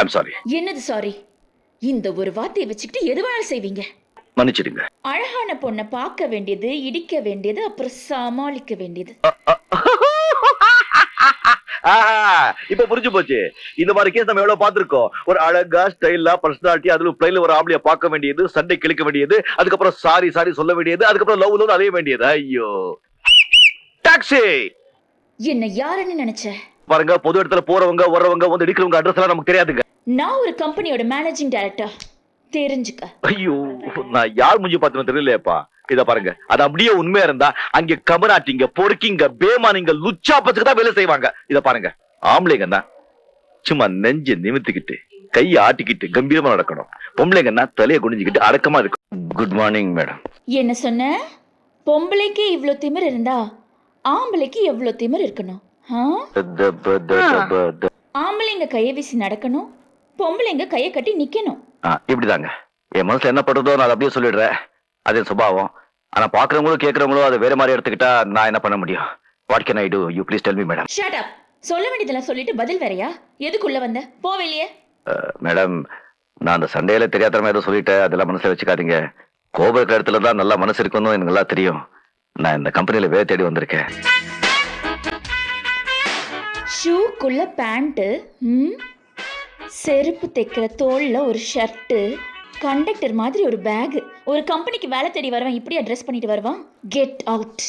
I'm sorry. என்னது sorry? இந்த ஒரு வார்த்தையை வச்சுக்கிட்டு எது வேணாலும் செய்வீங்க. மன்னிச்சிடுங்க. அழகான பொண்ணை பார்க்க வேண்டியது, இடிக்க வேண்டியது, அப்புறம் சமாளிக்க வேண்டியது. இப்ப புரிஞ்சு போச்சு. இந்த மாதிரி கேஸ் நம்ம எவ்வளவு பார்த்திருக்கோம். ஒரு அழகா ஸ்டைலா பர்சனாலிட்டி, அதுல பிளைல ஒரு ஆம்பளைய பார்க்க வேண்டியது, சண்டை கிழிக்க வேண்டியது, அதுக்கப்புறம் சாரி சாரி சொல்ல வேண்டியது, அதுக்கப்புறம் லவ் அலைய வேண்டியது. ஐயோ டாக்ஸி. என்ன யாருன்னு நினைச்ச? பாருங்க, பொது இடத்துல போறவங்க வர்றவங்க வந்து இடிக்கிறவங்க அட்ரஸ் எல்லாம் நமக்கு தெரியாதுங்க. நான் ஒரு கம்பெனியோட மேனேஜிங் டைரக்டர், தெரிஞ்சுக்க. ஐயோ, நான் யார் மூஞ்சி பார்த்தேன்னு தெரியலையேப்பா. இத பாருங்க, அது அப்படியே உண்மையா இருந்தா அங்க கமராட்டிங்க, பொறுக்கிங்க, பேமானிங்க, லுச்சா பச்சுக்கு தான் வேலை செய்வாங்க. இத பாருங்க, ஆம்பளைங்கன்னா சும்மா நெஞ்சு நிமித்திக்கிட்டு கையை ஆட்டிக்கிட்டு கம்பீரமா நடக்கணும். பொம்பளைங்கன்னா தலையை குனிஞ்சுக்கிட்டு அடக்கமா இருக்கும். Good morning madam. என்ன சொன்ன? பொம்பளைக்கு இவ்ளோ திமிர் இருந்தா ஆம்பளைக்கு எவ்வளோ திமிர் இருக்கணும்? ஆம்பளைங்க கையை வீசி நடக்கணும், பொம்பளைங்க கையை கட்டி நிக்கணும். இப்படிதாங்க என் மனசுல என்ன பண்றதோ நான் அப்படியே சொல்லிடுறேன். அது என் சுபாவம். ஆனா பாக்குறவங்களும் கேட்கறவங்களும் அதை வேற மாதிரி எடுத்துக்கிட்டா நான் என்ன பண்ண முடியும்? What can I do? You please tell me madam. Shut up. சொல்ல வேண்டியதெல்லாம் சொல்லிட்டு பதில் வேறயா? எதுக்குள்ள வந்த? போ வெளியே. மேடம், நான் அந்த சண்டையில தெரியாதமா ஏதோ சொல்லிட்டேன். அதெல்லாம் மனசுல வச்சுக்காதீங்க. கோபுர இடத்துல தான் நல்லா மனசு இருக்குன்னு எனக்கு நல்லா தெரியும். நான் இந்த கம்பெனில வேலை தேடி வந்திருக்கேன். ஷூக்குள்ள பேண்ட், செருப்பு தைக்கிற தோல்ல ஒரு ஷர்ட், கண்டக்டர் மாதிரி ஒரு பேக். ஒரு கம்பெனிக்கு வேலை தேடி வரவன் இப்படி அட்ரஸ் பண்ணிட்டு வருவான்? Get out.